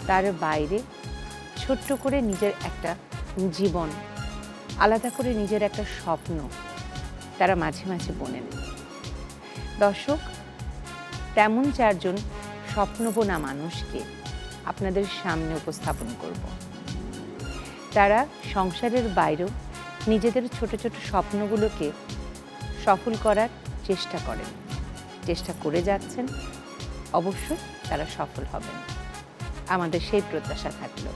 তার বাইরে ছোট্ট করে নিজের একটা জীবন, আলাদা করে নিজের একটা স্বপ্ন তারা মাঝে মাঝে বোনেন। দর্শক, তেমন 4 জন স্বপ্নবোনা মানুষকে আপনাদের সামনে উপস্থাপন করব। তারা সংসারের বাইরেও নিজেদের ছোট ছোট স্বপ্নগুলোকে সফল করার চেষ্টা করেন, চেষ্টা করে যাচ্ছেন। অবশ্যই তারা সফল হবেন, আমাদের সেই প্রত্যাশা থাকলো।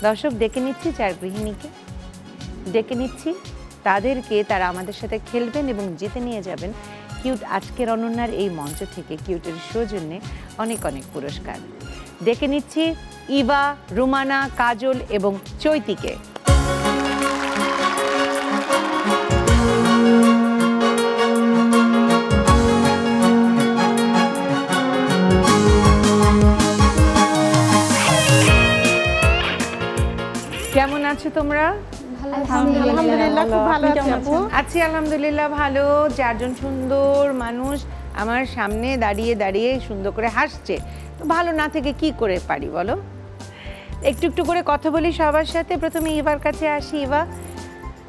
দর্শক, ডেকে নিচ্ছি 4 গৃহিণীকে, ডেকে নিচ্ছি তাদেরকে। তারা আমাদের সাথে খেলবেন এবং জিতে নিয়ে যাবেন কিউট আজকের অনন্যার এই মঞ্চ থেকে কিউটের সৌজন্যে অনেক অনেক পুরস্কার। ডেকে নিচ্ছি ইভা, রুমানা, কাজল এবং চৈতিকে। কেমন আছো তোমরা? আলহামদুলিল্লাহ, খুব ভালো আছি আপু। আছি আলহামদুলিল্লাহ ভালো। 4 জন সুন্দর মানুষ আমার সামনে দাঁড়িয়ে দাঁড়িয়ে সুন্দর করে হাসছে, তো ভালো না থেকে কি করে পারি বলো? একটু একটু করে কথা বলি সবার সাথে। প্রথমে ইভার কাছে আসি। ইভা,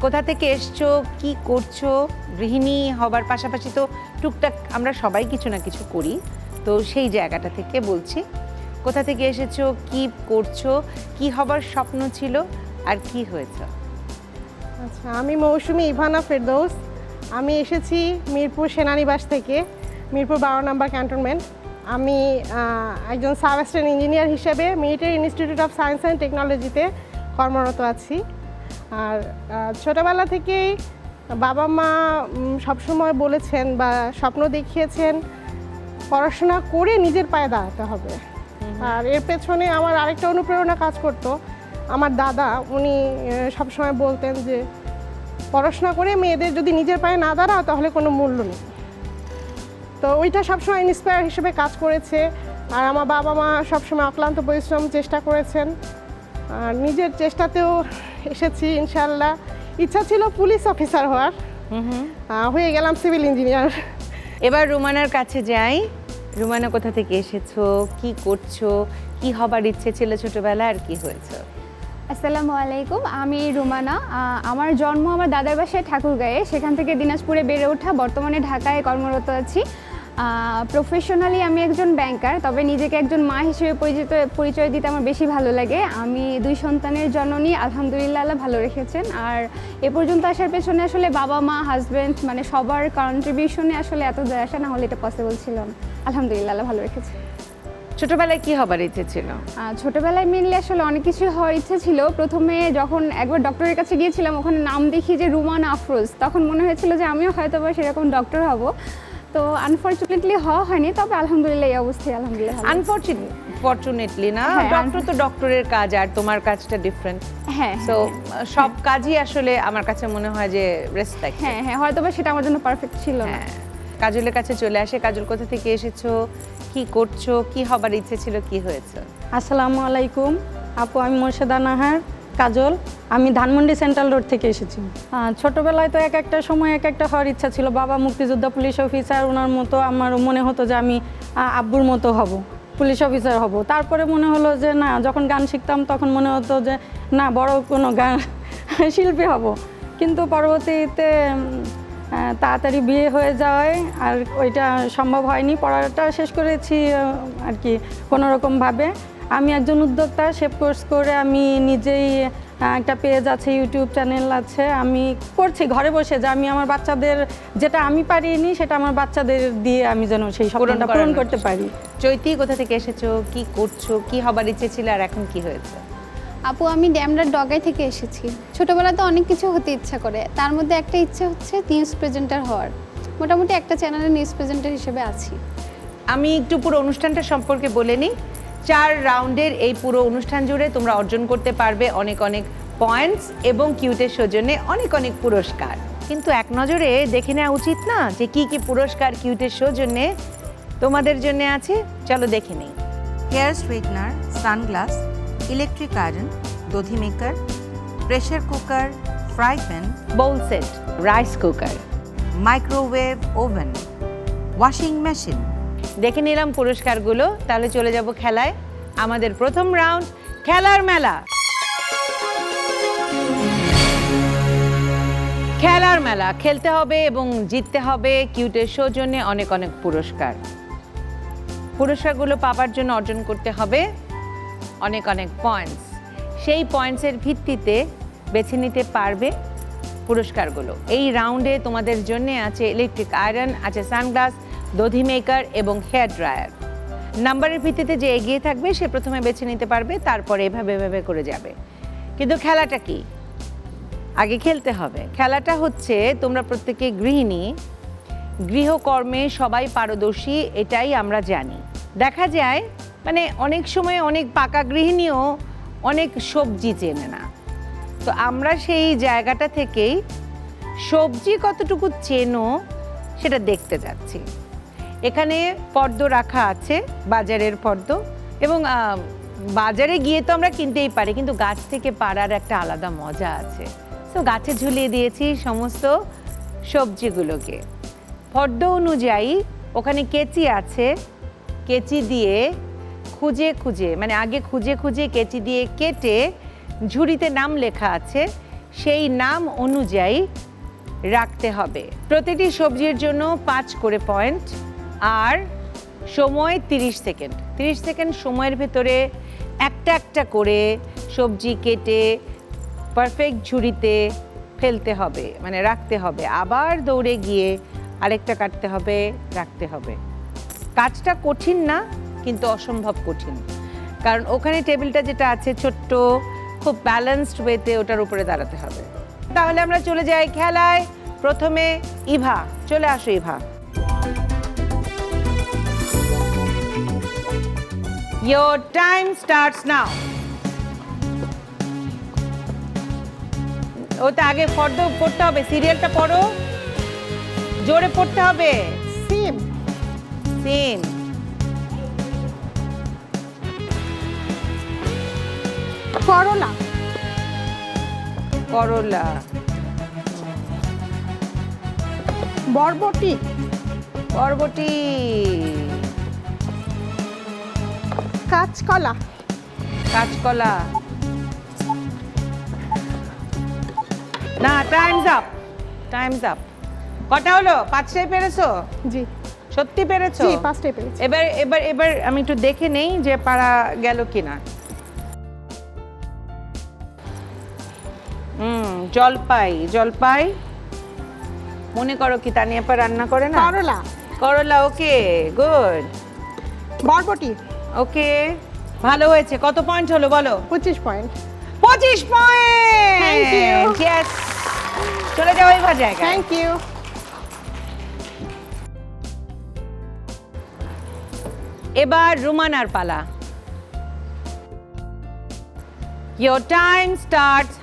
কোথা থেকে এসছো, কি করছো? গৃহিণী হবার পাশাপাশি তো টুকটাক আমরা সবাই কিছু না কিছু করি, তো সেই জায়গাটা থেকে বলছি, কোথা থেকে এসেছো, কি করছো, কি হবার স্বপ্ন ছিল আর কি হয়েছে? আচ্ছা, আমি মৌসুমী ইভানা ফেরদৌস। আমি এসেছি মিরপুর সেনানিবাস থেকে, মিরপুর 12 নম্বর ক্যান্টনমেন্ট। আমি একজন সাব অ্যাসিস্ট্যান্ট ইঞ্জিনিয়ার হিসেবে military institute of science and টেকনোলজিতে কর্মরত আছি। আর ছোটোবেলা থেকেই বাবা মা সবসময় বলেছেন বা স্বপ্ন দেখিয়েছেন পড়াশোনা করে নিজের পায়ে দাঁড়াতে হবে। আর এর পেছনে আমার আরেকটা অনুপ্রেরণা কাজ করতো। আমার দাদা, উনি সবসময় বলতেন যে পড়াশোনা করে মেয়েদের যদি নিজের পায়ে না দাঁড়াও তাহলে কোনো মূল্য নেই। তো ওইটা সবসময় ইন্সপায়ার হিসেবে কাজ করেছে। আর আমার বাবা মা সবসময় অক্লান্ত পরিশ্রম চেষ্টা করেছেন, আর নিজের চেষ্টাতেও এসেছি ইনশাল্লাহ। ইচ্ছা ছিল পুলিশ অফিসার হওয়ার, হয়ে গেলাম সিভিল ইঞ্জিনিয়ার। এবার রুমানার কাছে যাই। রুমানা, কোথা থেকে এসেছো, কি করছো, কি হবার ইচ্ছে ছিল ছোটবেলায় আর কি হয়েছে? আসসালামু আলাইকুম, আমি রুমানা। আমার জন্ম আমার দাদার বাসায় ঠাকুরগাঁয়ে, সেখান থেকে দিনাজপুরে বেড়ে ওঠা, বর্তমানে ঢাকায় কর্মরত আছি। প্রফেশনালি আমি একজন ব্যাংকার, তবে নিজেকে একজন মা হিসেবে পরিচয় দিতে আমার বেশি ভালো লাগে। আমি 2 সন্তানের জননী, আলহামদুলিল্লাহ আল্লাহ ভালো রেখেছেন। আর এ পর্যন্ত আসার পেছনে আসলে বাবা মা, হাজব্যান্ড, মানে সবার কন্ট্রিবিউশনে আসলে এত যায় আসা না হলে এটা পসিবল ছিল না। আলহামদুলিল্লাহ আল্লাহ ভালো রেখেছে। ছোটবেলায় কি হবার ইচ্ছে ছিল? ছোটবেলায় মেনলি আসলে অনেক কিছু হওয়ার ইচ্ছে ছিল। প্রথমে যখন একবার ডক্টরের কাছে গিয়েছিলাম, ওখানে নাম দেখি যে রুমানা আফরোজ, তখন মনে হয়েছিল যে আমিও হয়তো বা সেরকম ডক্টর হব। তো আনফর্চুনেটলি হওয়া হয়নি, তবে আলহামদুলিল্লাহ এই অবস্থায় আলহামদুলিল্লাহ। আনফর্চুনেটলি না, ডক্টর তো ডক্টরের কাজ আর তোমার কাজটা ডিফারেন্ট। হ্যাঁ, সো সব কাজই আসলে আমার কাছে মনে হয় যে রেসপেক্ট। হ্যাঁ হ্যাঁ, হয়তো বা সেটা আমার জন্য পারফেক্ট ছিল না। কাজলের কাছে চলে আসে। কাজল, কোথা থেকে এসেছো, কি করছো, কি হবার ইচ্ছে ছিল, কি হয়েছে? আসসালামু আলাইকুম আপু, আমি মোর্শেদা নাহার কাজল। আমি ধানমন্ডি সেন্ট্রাল রোড থেকে এসেছি। ছোটোবেলায় তো এক একটা সময় এক একটা হওয়ার ইচ্ছা ছিল। বাবা মুক্তিযোদ্ধা পুলিশ অফিসার, ওনার মতো আমার মনে হতো যে আমি আব্বুর মতো হব, পুলিশ অফিসার হব। তারপরে মনে হলো যে না, যখন গান শিখতাম তখন মনে হতো যে না, বড় কোনো গান শিল্পী হব। কিন্তু পরবর্তীতে তাড়াতাড়ি বিয়ে হয়ে যাওয়ায় আর ওইটা সম্ভব হয়নি। পড়াটা শেষ করেছি আর কি কোনোরকমভাবে। আমি একজন উদ্যোক্তা, শেফ কোর্স করে আমি নিজেই একটা পেজ আছে, ইউটিউব চ্যানেল আছে, আমি করছি ঘরে বসে, যে আমি আমার বাচ্চাদের যেটা আমি পারিনি সেটা আমার বাচ্চাদের দিয়ে আমি যেন সেই স্বপ্নটা পূরণ করতে পারি। চৈতি, কোথা থেকে এসেছো, কি করছো, কি হবার ইচ্ছে ছিল আর এখন কি হয়েছে? আপু, আমি ড্যামরার ডগাই থেকে এসেছি। ছোটোবেলাতে অনেক কিছু হতে ইচ্ছা করে, তার মধ্যে একটা ইচ্ছে হচ্ছে নিউজ প্রেজেন্টার হওয়ার। মোটামুটি একটা চ্যানেলের নিউজ প্রেজেন্টার হিসেবে আছি। আমি একটু পুরো অনুষ্ঠানটা সম্পর্কে বলে নিই। 4 রাউন্ডের এই পুরো অনুষ্ঠান জুড়ে তোমরা অর্জন করতে পারবে অনেক অনেক পয়েন্টস এবং কিউটের সৌজন্যে অনেক অনেক পুরস্কার। কিন্তু এক নজরে দেখে নেওয়া উচিত না যে কি কি পুরস্কার কিউটের সৌজন্যে তোমাদের জন্য আছে? চলো দেখে নেই। Hair straightener, sunglass, electric iron, দধি maker, pressure cooker, fry pan, bowl set, rice cooker, microwave oven, washing machine. দেখে নিলাম পুরস্কারগুলো, তাহলে চলে যাব খেলায়। আমাদের প্রথম রাউন্ড খেলার মেলা। খেলার মেলা খেলতে হবে এবং জিততে হবে কিউটের সৌজন্যে অনেক অনেক পুরস্কার। পুরস্কারগুলো পাবার জন্য অর্জন করতে হবে অনেক অনেক পয়েন্টস। সেই পয়েন্টসের ভিত্তিতে বেছে নিতে পারবে পুরস্কারগুলো। এই রাউন্ডে তোমাদের জন্য আছে ইলেকট্রিক আয়রন, আছে সানগ্লাস, দধি মেকার এবং হেয়ার ড্রায়ার। নাম্বারের ভিত্তিতে যে এগিয়ে থাকবে সে প্রথমে বেছে নিতে পারবে, তারপরে এভাবে করে যাবে। কিন্তু খেলাটা কি? আগে খেলতে হবে। খেলাটা হচ্ছে, তোমরা প্রত্যেকে গৃহিণী, গৃহকর্মে সবাই পারদর্শী, এটাই আমরা জানি। দেখা যায় মানে অনেক সময় অনেক পাকা গৃহিণীও অনেক সবজি চেনে না। তো আমরা সেই জায়গাটা থেকেই সবজি কতটুকু চেনো সেটা দেখতে যাচ্ছি। এখানে পদ্ম রাখা আছে, বাজারের পদ্ম, এবং বাজারে গিয়ে তো আমরা কিনতেই পারি, কিন্তু গাছ থেকে পাড়ার একটা আলাদা মজা আছে। তো গাছে ঝুলিয়ে দিয়েছি সমস্ত সবজিগুলোকে। পদ্ম অনুযায়ী ওখানে কেচি আছে, কেচি দিয়ে খুঁজে খুঁজে, মানে আগে খুঁজে খুঁজে কেচি দিয়ে কেটে ঝুড়িতে নাম লেখা আছে, সেই নাম অনুযায়ী রাখতে হবে। প্রতিটি সবজির জন্য 5 করে পয়েন্ট, আর সময় 30 সেকেন্ড। 30 সেকেন্ড সময়ের ভেতরে একটা একটা করে সবজি কেটে পারফেক্ট ঝুড়িতে ফেলতে হবে, মানে রাখতে হবে। আবার দৌড়ে গিয়ে আরেকটা কাটতে হবে, রাখতে হবে। কাজটা কঠিন না, কিন্তু অসম্ভব কঠিন, কারণ ওখানে টেবিলটা যেটা আছে ছোট্ট, খুব ব্যালেন্সড ওয়েতে ওটার উপরে দাঁড়াতে হবে। তাহলে আমরা চলে যাই খেলায়। প্রথমে ইভা, চলে আসো Eva. Your time starts now. ওটা আগে ফর্দ পড়তে হবে, সিরিয়ালটা পড়ো, জোরে পড়তে হবে। সিম, সিম, করলা, করলা, বরবটি, বরবটি, কাঁচকলা, কাঁচকলা। না, টাইমস আপ, টাইমস আপ। কটা হলো? 5টাই পেরেছো? জি সত্যি পেরেছো? জি 5টাই পেরেছি। এবার এবার এবার আমি একটু দেখে নেই যে পারা গেল কিনা। জলপাই, জলপাই মনে করো কি তানিয়া পা রান্না করে না? করলা, করলা, ওকে, গুড, বরবটি, ওকে, ভালো হয়েছে। কত পয়েন্ট হলো বলো? 25 point. 25 point. Thank you. Yes. চলে যাও এবার জায়গায়। Thank you. এবার রুমানার পালা। Your time starts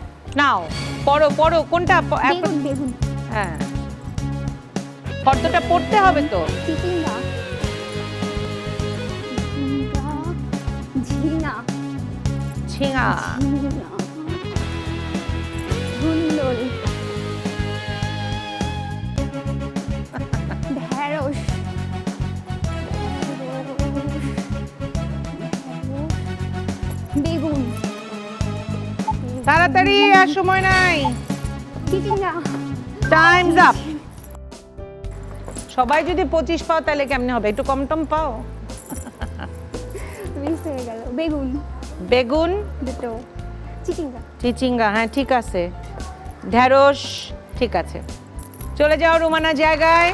now. পড়ো পড়ো, কোনটা? বেগুন, বেগুন, হ্যাঁ, ফর্দটা পড়তে হবে তো। চিচিঙ্গা, ঝিঙা, ঝিঙা, ধুন্দুল, ঢেঁড়স, বেগুন, তাড়াতাড়ি, আর সময় নাই। চিচিঙ্গা, টাইমস আপ। সবাই যদি 25 পাও তাহলে কেমনে হবে? একটু কম টম পাও। মিস হয়ে গেল। বেগুন, বেগুন, দুটো, চিচিঙ্গা, চিচিঙ্গা, হ্যাঁ ঠিক আছে, ঢেঁড়স, ঠিক আছে। চলে যাও রুমানা জায়গায়।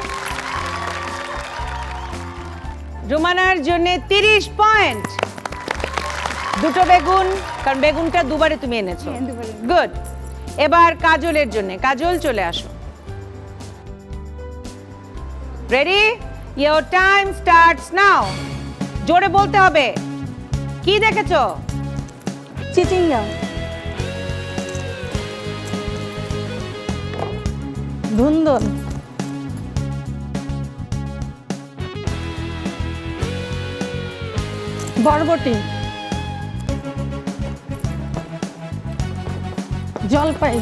রুমানার জন্য 30 পয়েন্ট। দুটো বেগুন, কারণ বেগুনটা দুবারে তুমি এনেছো। হ্যাঁ, দুবারে। গুড। এবার কাজলের জন্য, কাজল চলে আসো। Ready? Your time starts now. জোরে বলতে হবে। কি দেখেছো? চিচিঙ্গা, ধুন্দুল, বরবটি, জলপাই,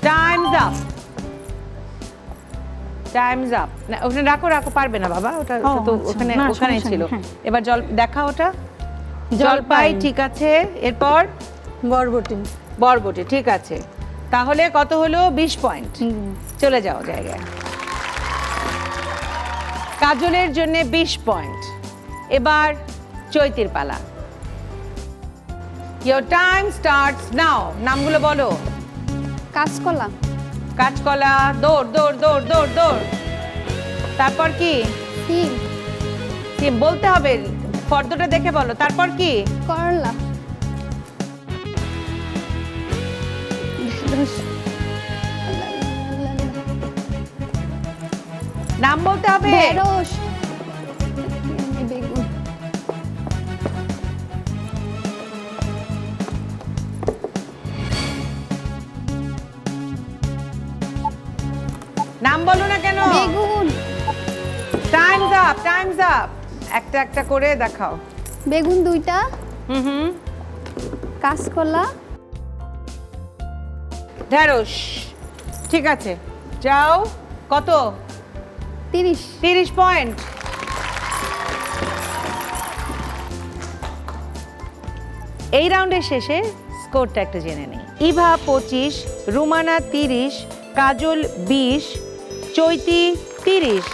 টাইমস আপ। Times up. না ওখানে রাখো রাখো, পারবে না বাবা, ওটা ও, ওটা তো আচ্ছা। ওখানে না, ওখানে সমস্যা ছিল। নেই, হ্যাঁ। এবার দেখা ওটা জলপাই, জলপাই। ঠিক আছে। এরপর বরবটি। বরবটি, ঠিক আছে। তাহলে কত হলো? 20 পয়েন্ট। চলে যাও জায়গায়। কাজলের জন্য 20 পয়েন্ট। এবার চৈতির পালা। Your time starts now. নামগুলো বলো। কাঁচকলা, কাঁচকলা, দৌড় দৌড় দৌড় দৌড় দৌড়। তারপর কি? সিম, সিম বলতে হবে, ফর্দটা দেখে বলো। তারপর কি? করলা, নাম বলতে হবে। ঢেঁড়স, বেগুন, নাম বলো না কেন? বেগুন, টাইমস আপ, টাইমস আপ। একটা একটা করে দেখাও। বেগুন 2টা, হুম। কাঁচকলা, ঢেঁড়স, ঠিক আছে। যাও। কত? 30, 30 পয়েন্ট। এই রাউন্ডের শেষে স্কোরটা একটা জেনে নেই। ইভা 25, রুমানা 30, কাজল 20, চৈতি 30।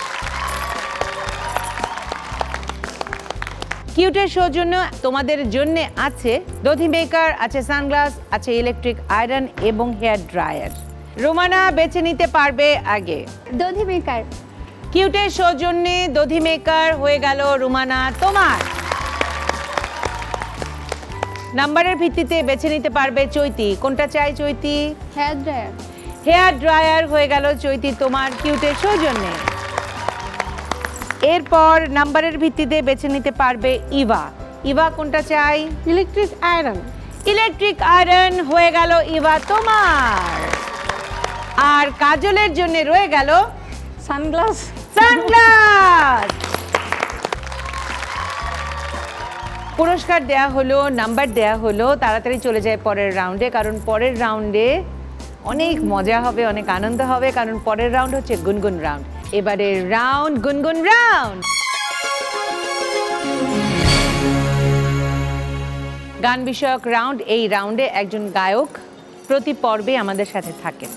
কিউটের সৌজন্য তোমাদের জন্য আছে দধি মেকার, আছে সানগ্লাস, আছে ইলেকট্রিক আয়রন এবং হেয়ার ড্রায়ার। রুমানা বেছে নিতে পারবে আগে। দধি মেকার। কিউটের সৌজন্যে দধি মেকার হয়ে গেল রুমানা তোমার। নাম্বারের ভিত্তিতে বেছে নিতে পারবে চৈতি। কোনটা চাই চৈতি? হেয়ার ড্রায়ার, হেয়ার ড্রায়ার হয়ে গেল চৈতি তোমার কিউটের সৌজন্যে। এরপর নাম্বারের ভিত্তিতে বেছে নিতে পারবে ইভা। ইভা কোনটা চাই? Electric iron. ইলেকট্রিক আয়রন হয়ে গেল ইভা তোমার। আর কাজলের জন্য রয়ে গেল সানগ্লাস। সানগ্লাস। পুরস্কার দেয়া হলো, নাম্বার দেয়া হলো। তাড়াতাড়ি চলে যায় পরের রাউন্ডে, কারণ পরের রাউন্ডে অনেক মজা হবে, অনেক আনন্দ হবে, কারণ পরের রাউন্ড হচ্ছে গুনগুন রাউন্ড। এবারের রাউন্ড গুনগুন রাউন্ড। গান বিষয়ক রাউন্ড। এই রাউন্ডে একজন গায়ক প্রতি পর্বে আমাদের সাথে থাকেন।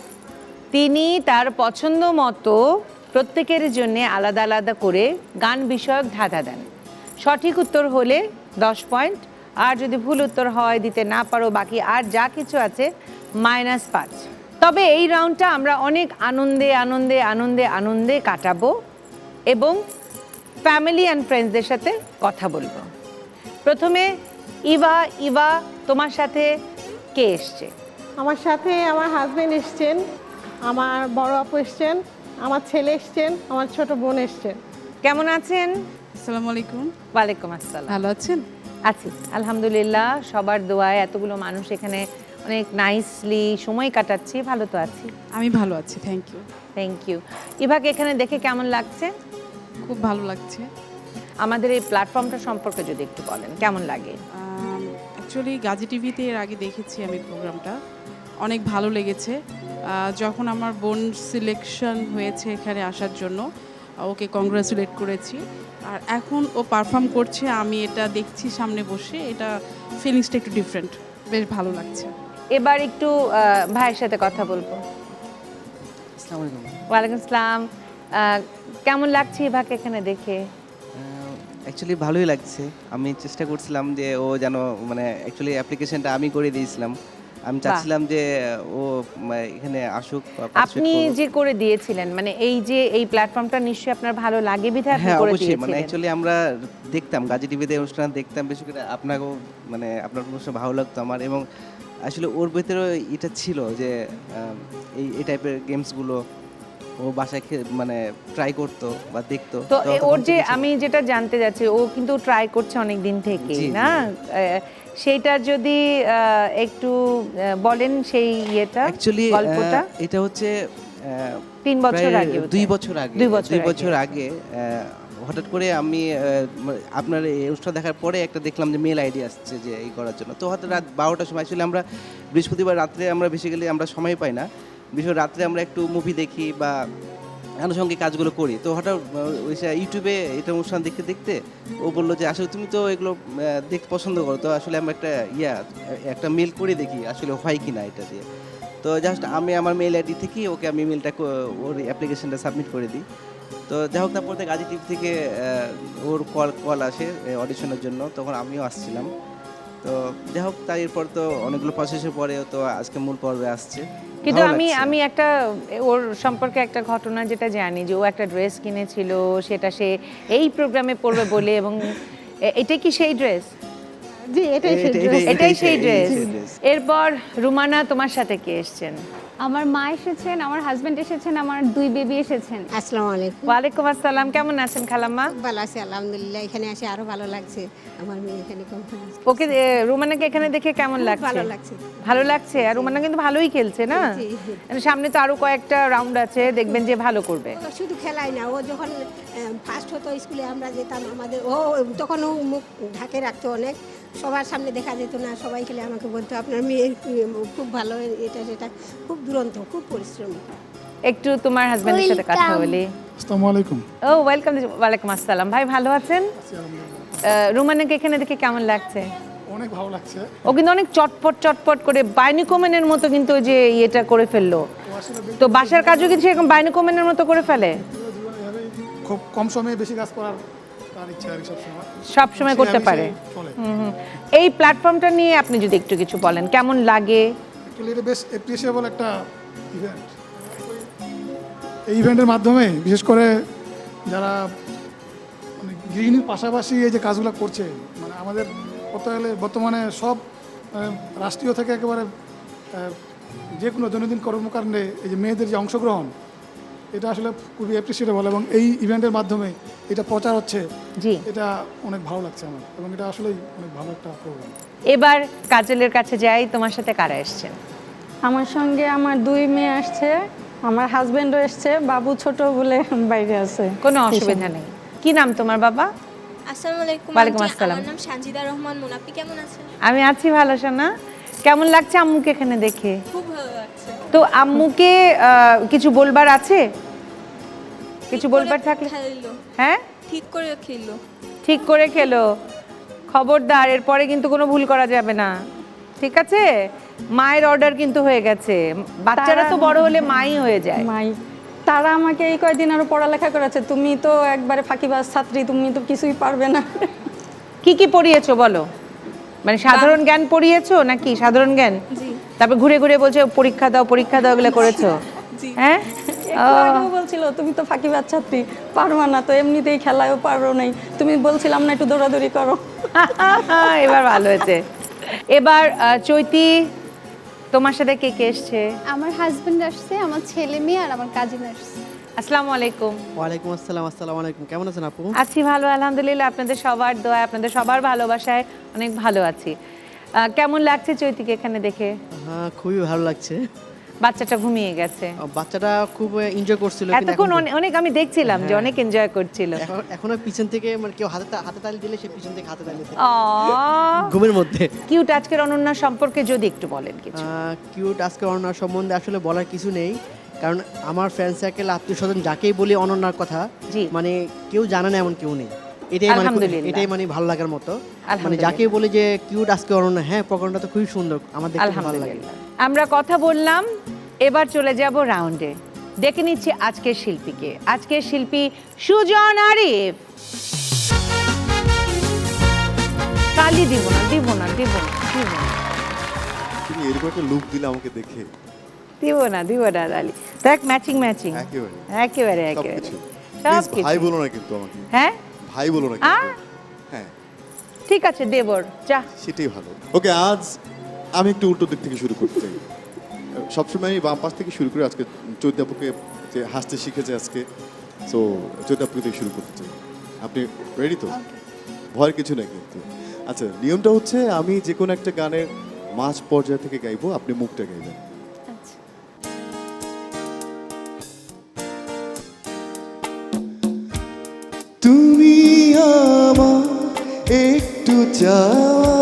তিনি তার পছন্দ মতো প্রত্যেকের জন্য আলাদা আলাদা করে গান বিষয়ক ধাঁধা দেন। সঠিক উত্তর হলে 10 পয়েন্ট, আর যদি ভুল উত্তর হয়, দিতে না পারো, বাকি আর যা কিছু আছে -5। তবে এই রাউন্ডটা আমরা অনেক আনন্দে আনন্দে আনন্দে আনন্দে কাটাবো এবং ফ্যামিলি অ্যান্ড ফ্রেন্ডসদের সাথে কথা বলবো। প্রথমে ইভা তোমার সাথে কে এসছে? আমার সাথে আমার হাজবেন্ড এসছেন, আমার বড় আপু এসছেন, আমার ছেলে এসছেন, আমার ছোট বোন এসছেন। কেমন আছেন? আসসালামু আলাইকুম। ওয়ালাইকুম আসসালাম। ভালো আছেন? আছি আলহামদুলিল্লাহ, সবার দোয়ায় এতগুলো মানুষ এখানে অনেক নাইসলি সময় কাটাচ্ছি, ভালো তো আছি। আমি ভালো আছি, থ্যাংক ইউ। Thank you. ইভাকে এখানে দেখে কেমন লাগছে? খুব ভালো লাগছে। আমাদের এই প্ল্যাটফর্মটা সম্পর্কে যদি একটু বলেন, কেমন লাগে? অ্যাকচুয়ালি গাজী টিভিতে এর আগে দেখেছি আমি প্রোগ্রামটা, অনেক ভালো লেগেছে। যখন আমার বোন সিলেকশন হয়েছে এখানে আসার জন্য, ওকে কংগ্রাচুলেট করেছি। আর এখন ও পারফর্ম করছে, আমি এটা দেখছি সামনে বসে, এটা ফিলিংসটা একটু ডিফারেন্ট, বেশ ভালো লাগছে। এবার একটু ভাইয়ের সাথে কথা বলবো। আসসালামু আলাইকুম। ওয়ালাইকুম আসসালাম। কেমন লাগছে ইভাকে এখানে দেখে? অ্যাকচুয়ালি ভালোই লাগছে। আমি চেষ্টা করছিলাম যে ও যেন মানে অ্যাকচুয়ালি অ্যাপ্লিকেশনটা আমি করে দিয়েছিলাম। আমি চাচ্ছিলাম যে ও এখানে আসুক। আপনি যে করে দিয়েছিলেন, মানে এই প্ল্যাটফর্মটা নিশ্চয়ই আপনার ভালো লাগে বিধায় আপনি হ্যাঁ করে অবশ্যই, মানে দিয়েছিলেন। অ্যাকচুয়ালি আমরা দেখতাম গাজী টিভিতে অনুষ্ঠান দেখতাম, বিশেষ করে আপনাকেও মানে আপনার অনুষ্ঠান ভালো লাগতো আমার, এবং আসলে ওর ভেতরে এটা ছিল যে এই টাইপের গেমসগুলো ও বাসায় মানে ট্রাই করতো বা দেখতো। তো তখন ওর যে থেকে আমি যেটা জানতে যাচ্ছি, ও কিন্তু ট্রাই করছে অনেক দিন থেকে, জি, জি। না? সেইটা যদি একটু বলেন, সেই ইয়েটা অ্যাকচুয়ালি গল্পটা। এটা হচ্ছে 3 বছর প্রায় আগে, 2 বছর আগে, 2 বছর আগে হঠাৎ করে আমি আপনার এই অনুষ্ঠান দেখার পরে একটা দেখলাম যে মেল আইডি আসছে যে এই করার জন্য। তো হয়তো রাত 12টার সময়, আসলে আমরা বৃহস্পতিবার রাত্রে আমরা বেসিক্যালি আমরা সময় পাই না, বিশেষ রাত্রে আমরা একটু মুভি দেখি বা আনুষঙ্গিক কাজগুলো করি। তো হঠাৎ ওই ইউটিউবে এটা অনুষ্ঠান দেখতে দেখতে ও বললো যে আসলে তুমি তো এগুলো দেখতে পছন্দ করো, তো আসলে আমি একটা মেল করে দেখি আসলে হয় কি না এটা দিয়ে। তো জাস্ট আমি আমার মেল আইডি থেকে ওকে আমি মেলটা ওর অ্যাপ্লিকেশনটা সাবমিট করে দিই। তো যাই হোক, তারপর গাজী টিভি থেকে ওর কল আসে অডিশনের জন্য, তখন আমিও আসছিলাম। তো যাই হোক, তাই এরপর তো অনেকগুলো প্রসেসের পরেও তো আজকে মূল পর্বে আসছে। কিন্তু ভালো লাগছে। আমি একটা ওর সম্পর্কে একটা ঘটনা যেটা জানি যে ও একটা ড্রেস কিনেছিল, সেটা সে এই প্রোগ্রামে পরবে বলে, এবং এটা কি সেই ড্রেস? জি, এটাই সেই dress। এটাই সেই ড্রেস। সেই dress। এরপর রুমানা, তোমার সাথে কে এসছেন? আমার মা এসেছেন, আমার হাজব্যান্ড এসেছেন, আমার 2 বেবি এসেছেন। আসসালামু আলাইকুম। ওয়ালাইকুম আসসালাম, কেমন আছেন খালাম্মা? খুব ভালো আছি আলহামদুলিল্লাহ। এখানে এসে আরো ভালো লাগছে। আমার মেয়ে এখানে কনফারেন্স ওকে রুমানাকে এখানে দেখে কেমন লাগছে? ভালো লাগছে। ভালো লাগছে। আর রুমানা কিন্তু ভালোই খেলছে না? জি। সামনে তো আরো কয়েকটা রাউন্ড আছে, দেখবেন যে ভালো করবে। ও শুধু খেলাই না, ও যখন ফার্স্ট হতো স্কুলে আমরা যেতাম, ও তখন ও মুখ ঢাকে রাখতো অনেক, সবার সামনে দেখা যেত না। সবাই খেলে আমাকে বলতো আপনার মেয়ে খুব ভালো, এটা সেটা, খুব দুরন্ত, খুব পরিশ্রমী। একটু তোমার হাজবেন্ডের সাথে কথা বলি। আসসালামু আলাইকুম। ও ওয়েলকাম। ওয়ালাইকুম আসসালাম। ভাই ভালো আছেন? রুমানাকে এখানে দেখে কেমন লাগছে? অনেক ভালো লাগছে। ও কিন্তু অনেক চটপট করে বাইনিকোমেনের মতো কিন্তু ওই যে ইয়েটা করে ফেললো। তো বাসার কাজও কিন্তু সেরকম বাইনিকোমেনের মতো করে ফেলে। খুব কম সময়ে বেশি কাজ করার তার ইচ্ছা আর সব সময় করতে পারে। চলে। এই প্ল্যাটফর্মটা নিয়ে আপনি যদি একটু কিছু বলেন, কেমন লাগে? অ্যাকচুয়ালি এটা বেশ অ্যাপ্রিসিয়েবল একটা ইভেন্ট। এই ইভেন্টের মাধ্যমে বিশেষ করে যারা মানে গৃহিণীর পাশাপাশি এই যে কাজগুলো করছে, মানে আমাদের বলতে গেলে বর্তমানে সব রাষ্ট্রীয় থেকে একেবারে যে কোনো দৈনন্দিন কর্মকাণ্ডে এই যে মেয়েদের যে অংশগ্রহণ, এটা আসলে খুবই অ্যাপ্রিসিয়েটেবল, এবং এই ইভেন্টের মাধ্যমে এটা প্রচার হচ্ছে। জি, এটা অনেক ভালো লাগছে আমার, এবং এটা আসলেই অনেক ভালো একটা প্রোগ্রাম। এবার কাজলের কাছে যাই, তোমার সাথে কারা এসছেন? আমার সঙ্গে আমার 2 মেয়ে আসছে, আমার হাজব্যান্ডও এসছে, বাবু ছোট বলে বাইরে আছে। কোনো অসুবিধা নেই। কি নাম তোমার বাবা? আসসালামু আলাইকুম। ওয়ালাইকুম আন্টি, আসসালাম। আমার নাম সানজিদা রহমান মুন। আপনি কেমন আছেন? আমি আছি ভালো সোনা। কেমন লাগছে আম্মুকে এখানে দেখে? খুব ভালো লাগছে। তো আম্মুকে কিছু বলবার আছে? কিছু বলবার থাকলে? খেললো, হ্যাঁ, ঠিক করে খেললো। ঠিক করে খেলো। খবরদার, এরপরে কিন্তু কোনো ভুল করা যাবে না, ঠিক আছে? মায়ের অর্ডার কিন্তু হয়ে গেছে। বাচ্চারা তো বড় হলে মাই হয়ে যায়। মাই তারা আমাকে এই কয়দিন আরো পড়ালেখা করেছে, তুমি তো একবারে ফাঁকিবাজ ছাত্রী, তুমি তো কিছুই পারবে না। কি কি পড়িয়েছো বলো? মানে সাধারণ জ্ঞান পড়িয়েছো নাকি? সাধারণ জ্ঞান, জি তারপর ঘুরে ঘুরে বলছো পরীক্ষা দাও এগুলো করেছো? জি। হ্যাঁ, একটু আগেও বলছিল তুমি তো ফাঁকিবাজ ছাত্রী, পারবা না, তো এমনিতেই খেলায়ও পারো নাই, তুমি বলছিলাম না একটু দৌড়াদৌড়ি করো। এবার ভালো হয়েছে। এবার চৈতি, তোমার সাথে কে কে এসছে? আমার হাজবেন্ড আসছে, আমার ছেলে মেয়ে আর আমার কাজিন আসছে। আসসালামু আলাইকুম। ওয়ালাইকুম আসসালাম। আসসালামু আলাইকুম। কেমন আছেন আপু? আছি ভালো আলহামদুলিল্লাহ, আপনাদের সবার দোয়া, আপনাদের সবার ভালোবাসায় অনেক ভালো আছি। কেমন লাগছে চৈতিকে এখানে দেখে? হ্যাঁ, খুবই ভালো লাগছে। বাচ্চাটা ঘুমিয়ে গেছে, বাচ্চাটা খুব এনজয় করছিল, কিন্তু এতক্ষণ অনেক আমি দেখছিলাম যে অনেক এনজয় করছিল। এখনো পিছন থেকে মানে কেউ হাতে তালি দিলে সে পিছন থেকে হাতে তালি দিতে আহ, ঘুমের মধ্যে। কিউট। আজকের অনন্যা সম্পর্কে যদি একটু বলেন কিছু। কিউট আজকে অনন্যার সম্বন্ধে আসলে বলার কিছু নেই, কারণ আমার ফ্রেন্ড সার্কেল আত্মীয় স্বজন যাকেই বলি অনন্যার কথা, জি, মানে কেউ জানে না এমন কেউ নেই। এটাই মানে ভালো লাগার মতো, মানে যাকে বলি যে কিউট আজকে অনন্যা, হ্যাঁ প্রোগ্রামটা তো খুবই সুন্দর, আমার দেখতে ভালো লাগে। আমরা কথা বললাম, এবার চলে যাব রাউন্ডে। ডেকে নিচ্ছি আজকের শিল্পীকে। আজকের শিল্পী সুজন আরিফ। তালি দিব না। তুমি এরকম একটা লুক দিলে আমাকে দেখে। দিব না তালি। দেখ ম্যাচিং একেবারে সবকিছু। সব Please, ভাই বলো না কিন্তু আমাকে। হ্যাঁ, ভাই বলো না কিন্তু। হ্যাঁ, ঠিক আছে দেবর, যা। সেটাই ভালো। ওকে, আজ আমি একটু উল্টো দিক থেকে শুরু করতে চাই। সবসময় আমি বাম পাশ থেকে শুরু করে আজকে চৈতি আপুকে যে হাসতে শিখেছে আজকে, সো চৈতি আপুকে থেকে শুরু করতে চাই। আপনি রেডি তো? ভয়ের কিছু নেই কিন্তু। আচ্ছা, নিয়মটা হচ্ছে আমি যে কোনো একটা গানের মাঝ পর্যায় থেকে গাইবো, আপনি মুখটা গাইবেন। তুমি আমার একটু চাওয়া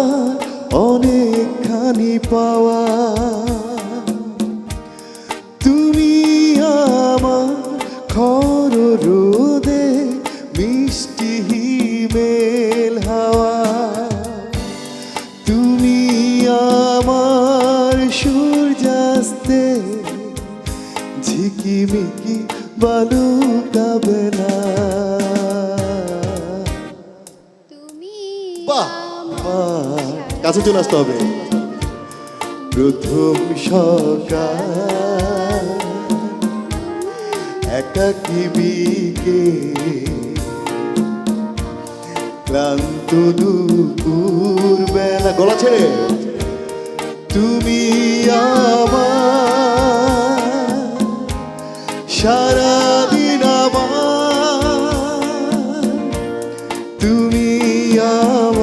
অনেকখানি পাওয়া, তুমি আমার ঝিকিমিকি বালুকা বেলা। বাহ, কাছে চলে আসতে হবে। প্রথম সকাল একাকী বিকেল, ক্লান্ত দুপুর বেলা, গলা ছেড়ে তুমি আমার সারাদিন আমার, তুমি আমার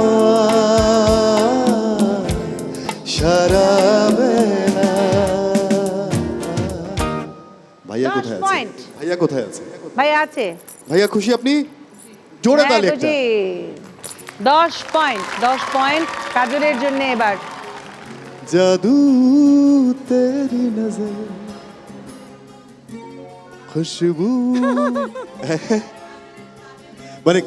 সারা বেলা। ভাইয়া কোথায় আছে? ভাইয়া কোথায় আছে? ভাই আছে। ভাইয়া খুশি আপনি? জোরে তালি একটা। 10 পয়েন্ট, 10 পয়েন্ট কাজলের জন্য এবার। জাদু তেরি নজর খুশবু। মানে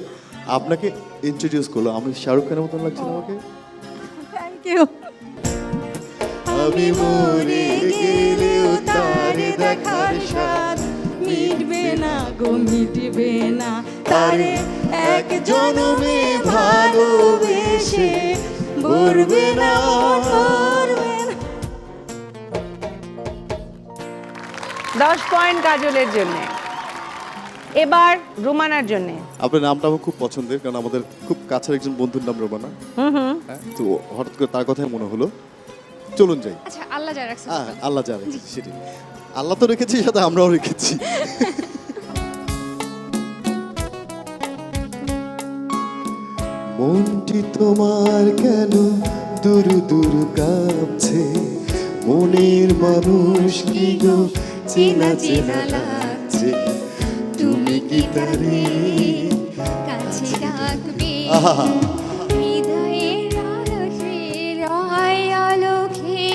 আপনাকে ইন্ট্রোডিউস করলো, আমি শাহরুখ খানের মতন লাগছে না আমাকে? Thank you. আমি মরে গেলেও তার দেখার স্বাদ মিটবে না গো, মিটবে না তারে এক জনমে ভালোবেসে ভরবে না। 10 পয়েন্ট কাজলের জন্য। এবার রুমানার জন্য। আপনার নামটা আমার খুব পছন্দের, কারণ আমাদের খুব কাছের একজন বন্ধুর নাম রোমানা। হ্যাঁ, তো হঠাৎ করে তার কথাই মনে হলো, চলুন যাই। আচ্ছা, আল্লাহ যা রাখছে। আল্লাহ যা রেখেছি সেটাই, আল্লাহ তো রেখেছি, সাথে আমরাও রেখেছি। মনটি তোমার কেন দূর দূর কাঁপছে, মনের মানুষ কি গো চেনা চেনা লাগছে, তুমি কি তারে কাছে ডাকবে আহা হৃদয়ের আলোকে, রয় আলোকে,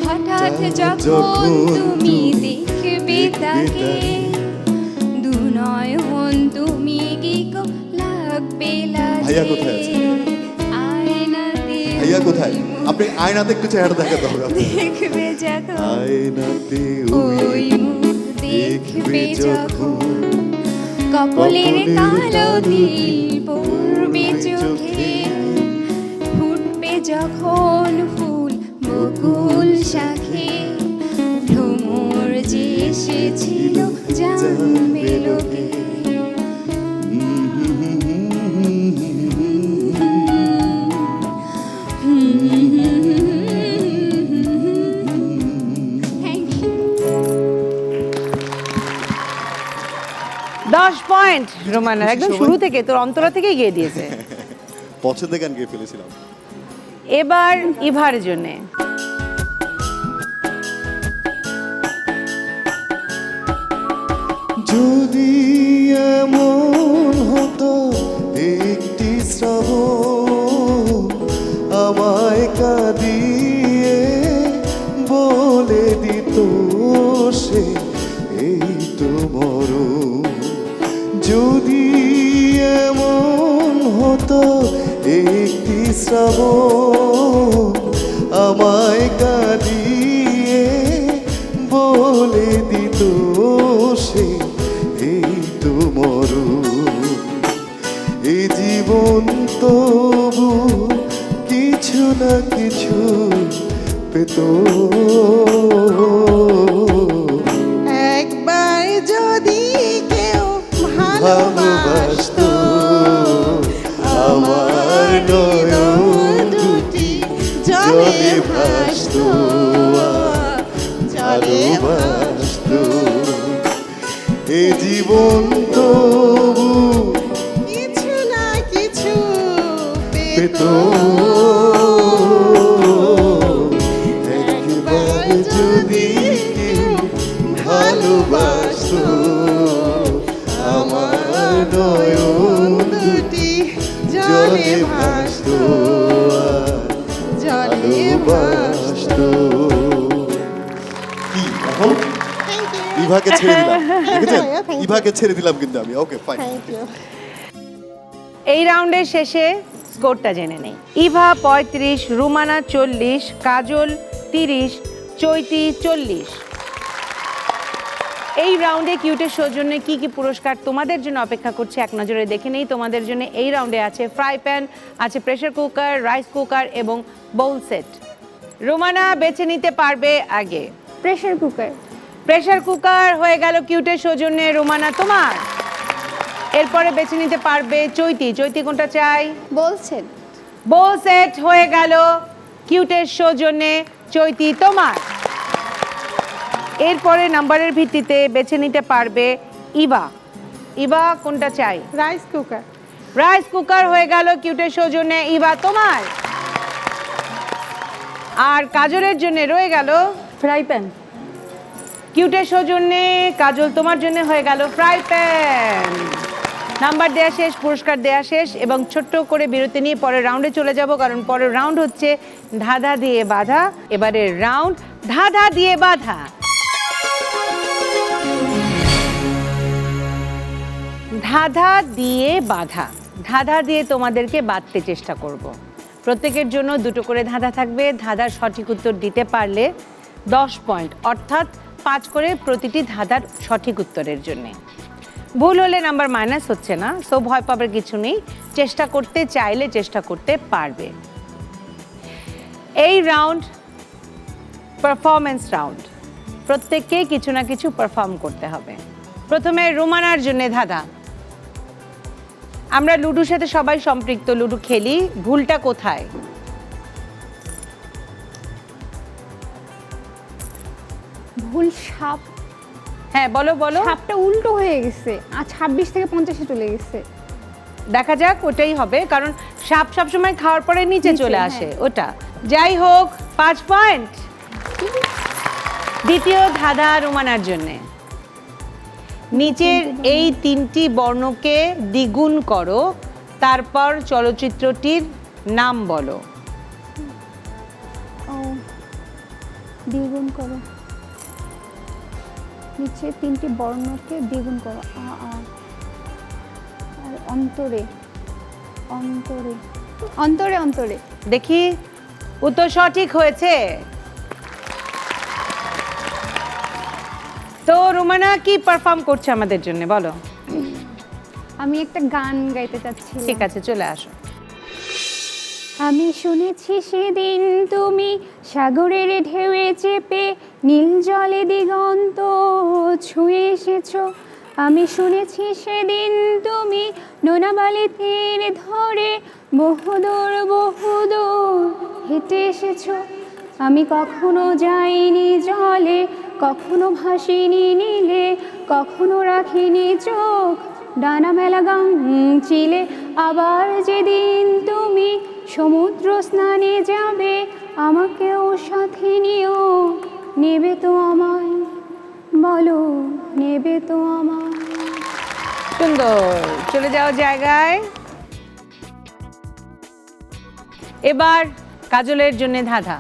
হঠাৎ যখন তুমি দেখবে তাকে, দু নয়ন তুমি কি গো লাগবে লাগে। ভাইয়া কোথায় আছে? আয়নাতে ভাইয়া কোথায়? আপনি আয়নাতে একটু চেহারা দেখাতে হবে আপনার। দেখবে যখন, আয়নাতে ওই মুখ দেখবে যখন, কপলের কালো দিল পড়বে চোখে, ফুটবে যখন ফুল বকুল শাখে, ভ্রমর যে এসেছিল জানবে লোকে। দশ পয়েন্ট রোমানার, একদম শুরু থেকে তোর অন্তরা থেকে গিয়ে দিয়েছে। পছন্দের গান গেয়ে ফেলেছিলাম। এবার ইভার জন্য। যদি এমন হতো একটি শ্রাবণ আমায় কাঁদিয়ে বলে দিত সে এই তো মরণ, যদি এমন হতো একটি শ্রাবণ আমায় কাঁদিয়ে বলে দিত সে এই তো মরণ, এ জীবন তবু কিছু না কিছু পেত, একবার যদি কেউ ভালোবাসতো আমার নয়ন দুটি জলে ভাসতো, ভালোবাসতো, এ জীবন তবু কিছু না কিছু পেত, একবার যদি কেউ ভালোবাসতো আমার নয়ন দুটি জলে ভাসতো, ভালোবাসতো। কি এখন ইভাকে ছেড়ে দিলাম, দেখেছেন? ইভাকে ছেড়ে দিলাম কিন্তু আমি। Okay fine. এই রাউন্ডের শেষে স্কোরটা জেনে নেই। ইভা 35, রুমানা 40, কাজল 30, চৈতি 40। এই রাউন্ডে কিউটের সৌজন্যে কি কি পুরস্কার তোমাদের জন্য অপেক্ষা করছে এক নজরে দেখে নেই। তোমাদের জন্য এই রাউন্ডে আছে ফ্রাই প্যান, আছে প্রেসার কুকার, রাইস কুকার এবং বোল সেট। রোমানা বেছে নিতে পারবে আগে। Pressure cooker. প্রেসার কুকার হয়ে গেল কিউটের সৌজন্যে। রোমানা তোমার। এরপরে বেছে নিতে পারবে চৈতি। চৈতি কোনটা চাই? বলছেন বোল সেট হয়ে গেল কিউটের সৌজন্যে। চৈতি তোমার। এরপরে নাম্বারের ভিত্তিতে বেছে নিতে পারবে ইভা। ইভা কোনটা চাই? Rice cooker. রাইস কুকার হয়ে গেল কিউটের সৌজন্যে। ইভা তোমার। আর কাজলের জন্য রয়ে গেল ফ্রাই প্যান। কিউটের সৌজন্যে কাজল তোমার জন্য হয়ে গেল ফ্রাই প্যান। নাম্বার দেয়া শেষ, পুরস্কার দেয়া শেষ এবং ছোট্ট করে বিরতি নিয়ে পরের রাউন্ডে চলে যাব, কারণ পরের রাউন্ড হচ্ছে ধাঁধা দিয়ে বাঁধা। এবারের রাউন্ড ধাঁধা দিয়ে বাঁধা। ধাঁধা দিয়ে বাঁধা। ধাঁধা দিয়ে তোমাদেরকে বাঁধতে চেষ্টা করব। প্রত্যেকের জন্য দুটো করে ধাঁধা থাকবে। ধাঁধার সঠিক উত্তর দিতে পারলে 10 পয়েন্ট, অর্থাৎ 5 করে প্রতিটি ধাঁধার সঠিক উত্তরের জন্য। ভুল হলে নাম্বার মাইনাস হচ্ছে না, সো ভয় পাবার কিছু নেই। চেষ্টা করতে চাইলে চেষ্টা করতে পারবে। এই রাউন্ড পারফরমেন্স রাউন্ড। প্রত্যেককে কিছু না কিছু পারফর্ম করতে হবে। প্রথমে রোমানার জন্য ধাঁধা। আমরা লুডোর সাথে সবাই সম্পৃক্ত, লুডো খেলি। ভুলটা কোথায়? ভুল সাপ। হ্যাঁ বলো বলো। সাপটা উল্টো হয়ে গেছে আর 26 থেকে 50-এ চলে গেছে। দেখা যাক, ওটাই হবে, কারণ সাপ সবসময় খাওয়ার পরে নিচে চলে হ্যাঁ। আসে, ওটা। যাই হোক, 5 পয়েন্ট। দ্বিতীয় ধাঁধা রোমানার জন্যে। নিচের এই 3টি বর্ণকে দ্বিগুণ করো, তারপর চলচ্চিত্রটির নাম বলো। ও দ্বিগুণ করো। নিচে 3টি বর্ণকে দ্বিগুণ করো। আর অন্তরে অন্তরে অন্তরে অন্তরে। দেখি উত্তর সঠিক হয়েছে। তো রোমানা কি পারফর্ম করছে আমাদের জন্য বলো। আমি একটা গান গাইতে চাচ্ছি। ঠিক আছে, চলে আসো। আমি শুনেছি সেদিন তুমি সাগরের ঢেউয়ে চেপে নীল জলে দিগন্ত ছুঁয়ে এসেছো। আমি শুনেছি সেদিন তুমি নোনাবালি তীর ধরে বহুদূর বহুদূর হেঁটে এসেছো। আমি কখনো যাইনি জলে, কখনো ভাসিনি নীলে, কখনো রাখিনি চোখ ডানা মেলা গাং চিলে। আবার যেদিন তুমি সমুদ্র স্নানে যাবে, আমাকেও সাথে নিও। নেবে তো আমায়, বলো নেবে তো আমায়। সুন্দর, চলে যাও জায়গায়। এবার কাজলের জন্য ধাঁধা।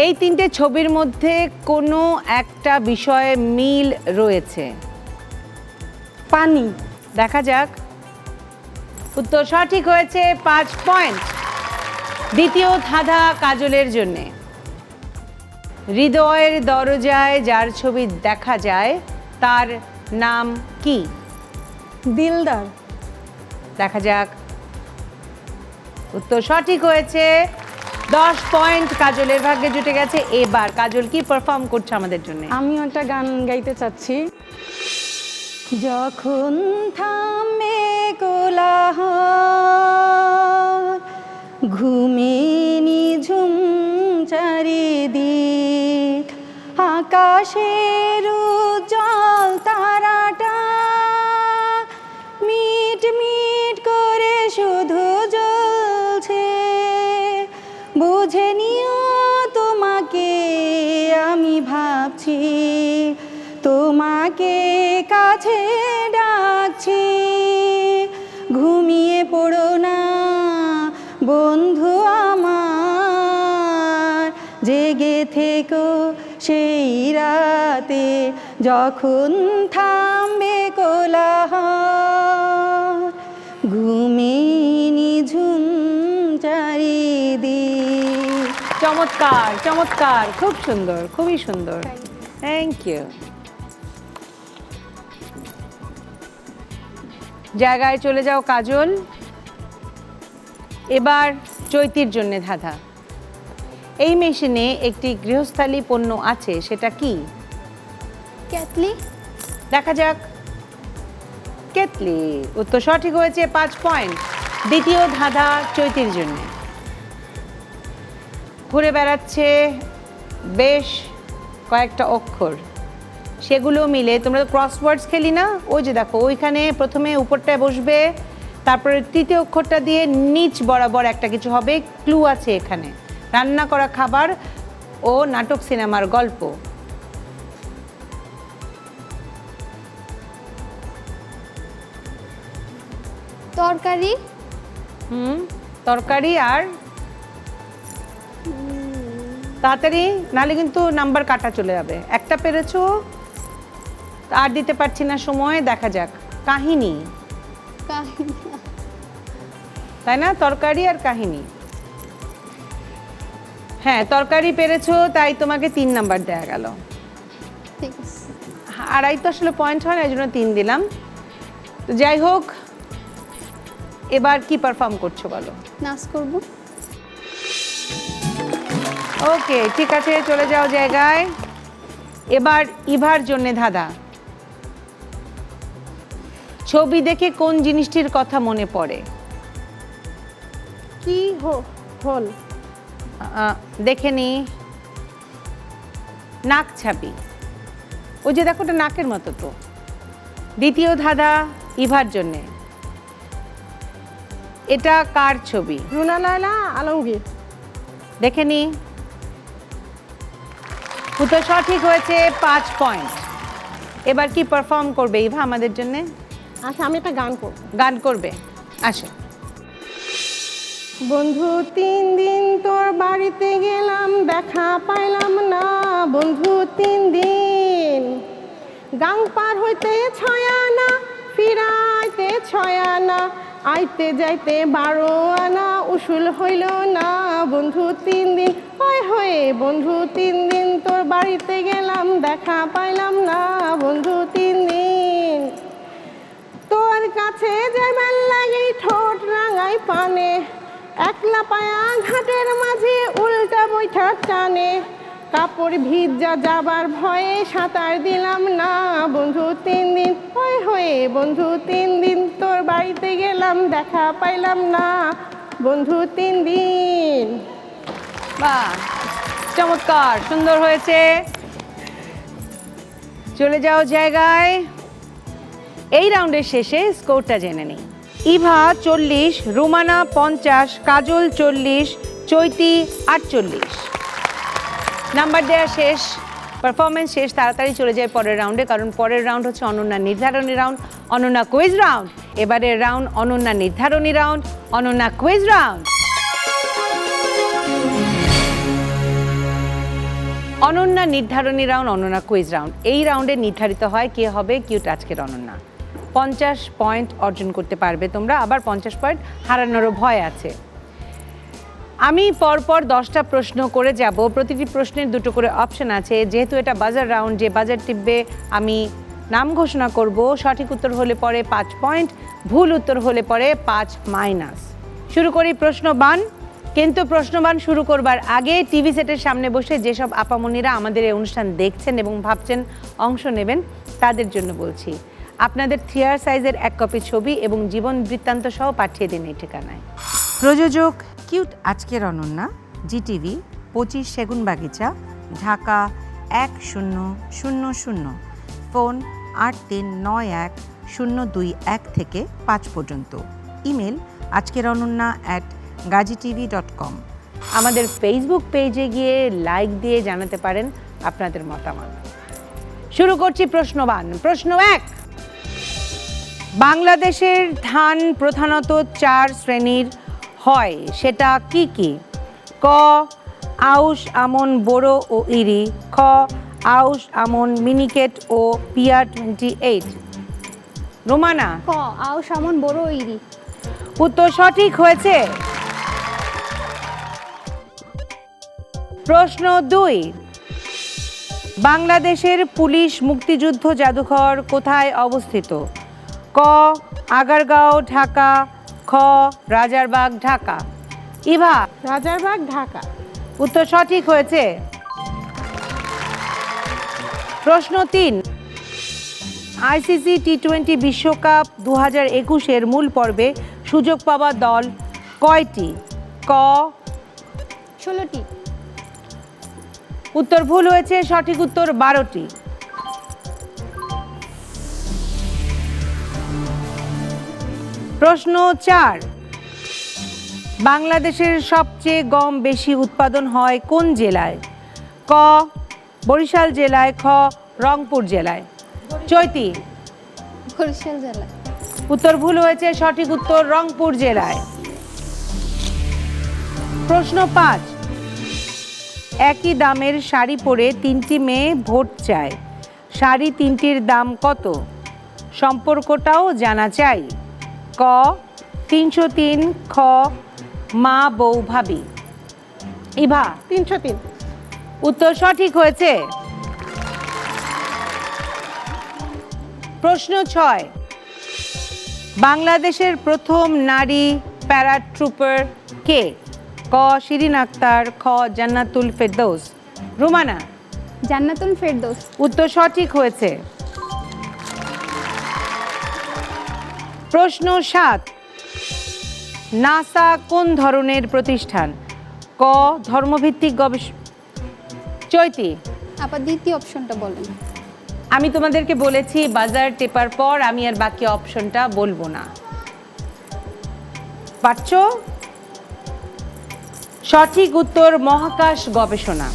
এই 3টে ছবির মধ্যে কোনো একটা বিষয়ে মিল রয়েছে। পানি। দেখা যাক। উত্তর সঠিক হয়েছে, 5 পয়েন্ট। দ্বিতীয় ধাঁধা কাজলের জন্যে। হৃদয়ের দরজায় যার ছবি দেখা যায় তার নাম কি? দিলদার। দেখা যাক। উত্তর সঠিক হয়েছে, 10 পয়েন্ট কাজলের ভাগ্যে জুটে গেছে। এবার কাজল কি পারফর্ম করছে আমাদের জন্য? আমিও একটা গান গাইতে চাচ্ছি। যখন থামে কোলাহল, ঘুমে নিঝুম চারিদিক, আকাশের উজ্জ্বল তারাটা মিট মিট করে শুধু জ্বলছে। বুঝে নিও তোমাকে আমি ভাবছি, তোমাকে কাছে ডাকছি। ঘুমিয়ে পড়ো না বন্ধু আমার, জেগে থেকো সেই রাতে যখন থামবে কোলাহল, ঘুমে নিঝুম চারিদিক। চমৎকার চমৎকার, খুব সুন্দর, খুবই সুন্দর। Thank you. জায়গায় চলে যাও কাজল। এবার চৈতির জন্য ধাঁধা। এই মেশিনে একটি গৃহস্থালী পণ্য আছে, সেটা কি? কেতলি। দেখা যাক। কেতলি, উত্তর সঠিক হয়েছে, 5 পয়েন্ট। দ্বিতীয় ধাঁধা চৈতির জন্য। ঘুরে বেড়াচ্ছে বেশ কয়েকটা অক্ষর, সেগুলো মিলে তোমরা ক্রসওয়ার্ডস খেলি না, ওই যে দেখো ওইখানে প্রথমে উপরটায় বসবে, তারপরে তৃতীয় অক্ষরটা দিয়ে নিচ বরাবর একটা কিছু হবে। ক্লু আছে এখানে, রান্না করা খাবার ও নাটক সিনেমার গল্প। তরকারি। তরকারি। আর তাড়াতাড়ি, নাহলে কিন্তু নাম্বার কাটা চলে যাবে। একটা পেরেছো, আর দিতে পারছি না সময়। দেখা যাক। কাহিনী, তাই না? তরকারি আর কাহিনী। হ্যাঁ, তরকারি পেরেছো, তাই তোমাকে 3 নাম্বার দেয়া গেল। ঠিক আছে। আড়াই তো আসলে পয়েন্ট হয় না, এই জন্য 3 দিলাম। তো যাই হোক, এবার কি পারফর্ম করছো বলো? নাচ করব। ওকে, ঠিক আছে, চলে যাও জায়গায়। এবার ইভার জন্য ধাঁধা। ছবি দেখে কোন জিনিসটির কথা মনে পড়ে? কি হল? দেখে নি। নাক ছাবি। ওই যে দেখো, ওটা নাকের মতো তো। দ্বিতীয় ধাঁধা ইভার জন্যে। এটা কার ছবি? রুনা লায়লা আলমগীর। দেখে নি। উত্তর সঠিক হয়েছে, 5 পয়েন্ট। এবার কি পারফর্ম করবে ইভা আমাদের জন্য? আচ্ছা, আমি একটা গান করব। গান করবে, আসো। বন্ধু 3 দিন তোর বাড়িতে গেলাম, দেখা পাইলাম না। বন্ধু 3 দিন, গাং পার হইতে 6 আনা, ফিরাইতে 6 আনা, আইতে যাইতে 12 আনা, উসুল হইল না। বন্ধু 3 দিন, হয় হয়ে বন্ধু 3 দিন তোর বাড়িতে গেলাম, দেখা পাইলাম না। বন্ধু 3 দিন, তোর কাছে যাইবার লাগি ঠোঁট রাঙাই পানে, একলা পায়া ঘাটের মাঝে উল্টা বৈঠা টানে, কাপড় ভিজা যাবার ভয়ে সাঁতার দিলাম না। বন্ধু 3 দিন, হয় হয়ে বন্ধু 3 দিন তোর বাড়িতে গেলাম, দেখা পাইলাম না। বন্ধু 3 দিন। বাহ, চমৎকার, সুন্দর হয়েছে। চলে যাও জায়গায়। এই রাউন্ডের শেষে স্কোরটা জেনে নিই। ইভা 40, রুমানা 50, কাজল 40, চৈতি 48। নাম্বার দেওয়া শেষ, পারফরমেন্স শেষ। তাড়াতাড়ি চলে যায় পরের রাউন্ডে, কারণ পরের রাউন্ড হচ্ছে অনন্যা নির্ধারণী রাউন্ড, অনন্যা কুইজ রাউন্ড। এবারের রাউন্ড অনন্যা নির্ধারণী round, Ananya quiz round. Ananya নির্ধারণী রাউন্ড, অনন্যা কুইজ রাউন্ড। এই রাউন্ডে নির্ধারিত হয় কে হবে কিউট আজকের অনন্যা। 50 পয়েন্ট অর্জন করতে পারবে তোমরা, আবার 50 পয়েন্ট হারানোরও ভয় আছে। আমি পরপর 10টা প্রশ্ন করে যাব, প্রতিটি প্রশ্নের 2টো করে অপশন আছে। যেহেতু এটা বাজার রাউন্ড, যে বাজার টিপবে আমি নাম ঘোষণা করব। সঠিক উত্তর হলে পরে 5 পয়েন্ট, ভুল উত্তর হলে পরে 5 মাইনাস। শুরু করি প্রশ্নবান। কিন্তু প্রশ্নবান শুরু করবার আগে টিভি সেটের সামনে বসে যেসব আপামনিরা আমাদের এই অনুষ্ঠান দেখছেন এবং ভাবছেন অংশ নেবেন, তাদের জন্য বলছি, আপনাদের 3R সাইজের 1 কপি ছবি এবং জীবন বৃত্তান্ত সহ পাঠিয়ে দিন এই ঠিকানায়। প্রযোজক কিউট আজকের অনন্যা, জিটিভি, 25 সেগুনবাগিচা, ঢাকা 1000। ফোন 839102 থেকে 5 পর্যন্ত। Email ajkerononna@gazitv.com। আমাদের ফেসবুক পেজে গিয়ে লাইক দিয়ে জানাতে পারেন আপনাদের মতামত। শুরু করছি প্রশ্নবান। প্রশ্ন 1, বাংলাদেশের ধান প্রধানত 4 শ্রেণীর হয়, সেটা কি কি? ক আউশ, আমন, বোরো ও ইরি। খ আউশ, আমন, মিনিকেট ও PR28। রোমানা? ক আউশ, আমন, বোরো, ইরি। উত্তর সঠিক হয়েছে। প্রশ্ন 2, বাংলাদেশের পুলিশ মুক্তিযুদ্ধ জাদুঘর কোথায় অবস্থিত? ক ক আগারগাঁও ঢাকা, খ রাজারবাগ ঢাকা। ইভা, রাজারবাগ ঢাকা। উত্তর সঠিক হয়েছে। প্রশ্ন 3, আইসিসি টি20 বিশ্বকাপ 2021-এর মূল পর্বে সুযোগ পাওয়া দল কয়টি? ক 16টি। উত্তর ভুল হয়েছে, সঠিক উত্তর 12টি। প্রশ্ন 4, বাংলাদেশের সবচেয়ে গম বেশি উৎপাদন হয় কোন জেলায়? ক বরিশাল জেলায়, খ রংপুর জেলায়। চৈতি, বরিশাল জেলা। উত্তর ভুল হয়েছে, সঠিক উত্তর রংপুর জেলায়। প্রশ্ন 5, একই দামের শাড়ি পরে 3টি মেয়ে ভোট চায়, শাড়ি 3টির দাম কত? সম্পর্কটাও জানা চাই। ক 303, খ মা বউ ভাবি। ইভা, 303। উত্তর সঠিক হয়েছে। প্রশ্ন 6, বাংলাদেশের প্রথম নারী প্যারাট্রুপার কে? ক শিরিন আক্তার, খ জান্নাতুল ফেরদৌস। রুমানা, জান্নাতুল ফেরদৌস। উত্তর সঠিক হয়েছে। প্রশ্ন 7, নাসা কোন ধরনের প্রতিষ্ঠান? ক ধর্মভিত্তিক গবেষণা। চৈতি, আবার দ্বিতীয় অপশনটা বলেন। আমি তোমাদেরকে বলেছি বাজার টেপার পর আমি আর বাকি অপশনটা বলবো না, পারছো? সঠিক উত্তর মহাকাশ গবেষণা।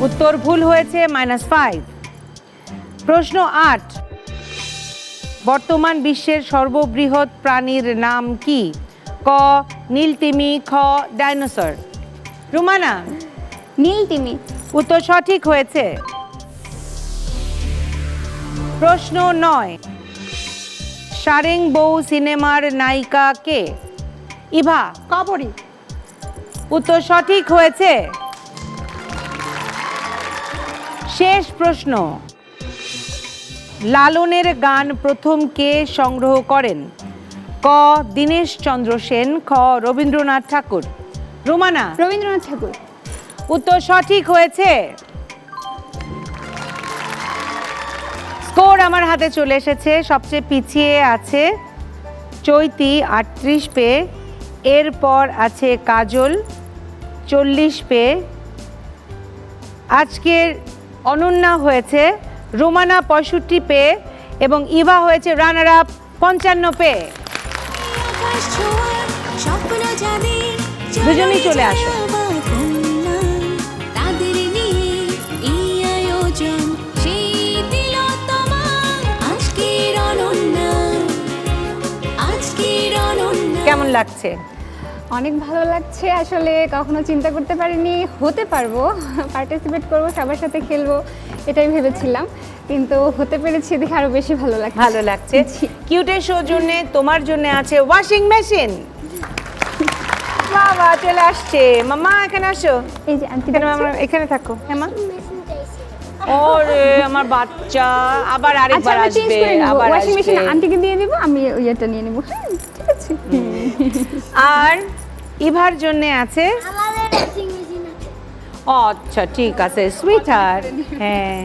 উত্তর ভুল হয়েছে, -5। প্রশ্ন 8, বর্তমান বিশ্বের সর্ববৃহৎ প্রাণীর নাম কি? ক নীলতিমি, খ ডাইনোসর। রুমানা, নীলতিমি। উত্তর সঠিক হয়েছে। প্রশ্ন 9, সারেং বউ সিনেমার নায়িকা কে? ইভা, কবরী। উত্তর সঠিক হয়েছে। শেষ প্রশ্ন, লালনের গান প্রথম কে সংগ্রহ করেন? ক দীনেশ চন্দ্র সেন, খ রবীন্দ্রনাথ ঠাকুর। রুমানা, রবীন্দ্রনাথ ঠাকুর। উত্তর সঠিক হয়েছে। স্কোর আমার হাতে চলে এসেছে। সবচেয়ে পিছিয়ে আছে চৈতি 38 পেয়ে, এরপর আছে কাজল 40 পেয়ে, আজকের অনন্যা হয়েছে, রোমানা 65 পেয়ে এবং ইভা হয়েছে রানার আপ 55 পেয়ে। দুজনেই চলে আসো। কেমন লাগছে? অনেক ভালো লাগছে। আসলে কখনো চিন্তা করতে পারিনি হতে পারবো, পার্টিসিপেট করবো, সবার সাথে খেলবো, এটাই ভেবেছিলাম, কিন্তু হতে পেরেছি দেখে আরো বেশি ভালো লাগছে। ভালো লাগছে। কিউটের শো জন্য তোমার জন্য আছে ওয়াশিং মেশিন। বাবা চলে আসছে। মামা এখানে আসো। এই যে আন্টি এখানে থাকো। হ্যাঁ মা। ওরে আমার বাচ্চা আবার আরেকবার আসবে। আবার ওয়াশিং মেশিন আসবে। আন্টিকে দিয়ে দিব, আমি ওইটা নিয়ে নেব। ঠিক আছে। আর ইভার জন্য আছে আচ্ছা ঠিক আছে সুইটহার্ট। হ্যাঁ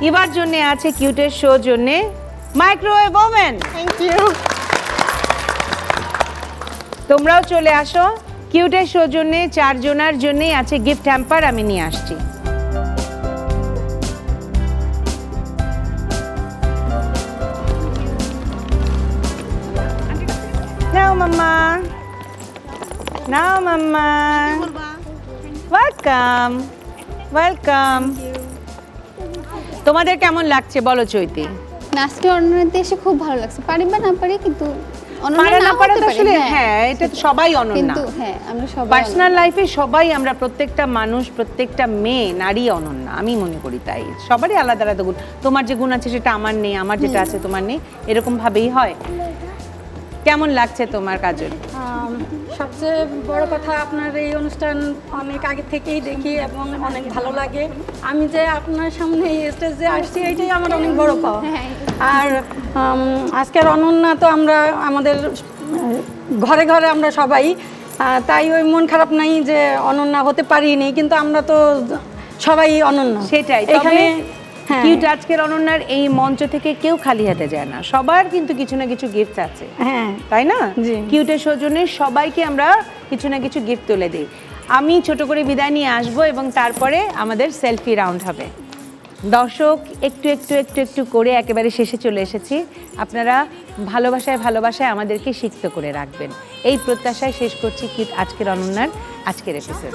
ইভার জন্য আছে কিউটের শো জন্য মাইক্রোওয়েভ ওভেন। Thank you. তোমরাও চলে আসো। কিউটের শো জন্য 4 জনের জন্যই আছে গিফট হ্যাম্পার, আমি নিয়ে আসছি। নাও মাম্মা, নাও মাম্মা। Welcome welcome. তোমাদের কেমন লাগছে বলো চৈতি? নাচতে অনন্যাতে এসে খুব ভালো লাগছে। পারি বা না পারি, কিন্তু পারা না পারা তো আসলে হ্যাঁ এটা তো সবাই অনন্য। কিন্তু হ্যাঁ আমরা সবাই পার্সোনাল লাইফে সবাই আমরা প্রত্যেকটা মানুষ প্রত্যেকটা মেয়ে নারী অনন্য, আমি মনে করি তাই। সবারই আলাদা আলাদা গুণ। তোমার যে গুণ আছে সেটা আমার নেই, আমার যেটা আছে তোমার নেই, এরকম ভাবেই হয়। কেমন লাগছে তোমার কাজল? সবচেয়ে বড় কথা আপনার এই অনুষ্ঠান অনেক আগে থেকেই দেখি এবং অনেক ভালো লাগে। আমি যে আপনার সামনে এই স্টেজে আসছি এটাই আমার অনেক বড় পাওয়া। আর আজকের অনন্যা তো আমরা আমাদের ঘরে ঘরে আমরা সবাই, তাই ওই মন খারাপ নাই যে অনন্যা হতে পারিনি, কিন্তু আমরা তো সবাই অনন্য। সেটাই এখানে কিউট আজকের অনন্যার এই মঞ্চ থেকে কেউ খালি হাতে যায় না, সবার কিন্তু কিছু না কিছু গিফট আছে, হ্যাঁ তাই না? কিউটের সৌজন্যে সবাইকে আমরা কিছু না কিছু গিফট তুলে দিই। আমি ছোট করে বিদায় নিয়ে আসবো এবং তারপরে আমাদের সেলফি রাউন্ড হবে। দর্শক একটু একটু একটু একটু করে একেবারে শেষে চলে এসেছি। আপনারা ভালোবাসায় ভালোবাসায় আমাদেরকে সিক্ত করে রাখবেন, এই প্রত্যাশায় শেষ করছি কিউট আজকের অনন্যার আজকের এপিসোড।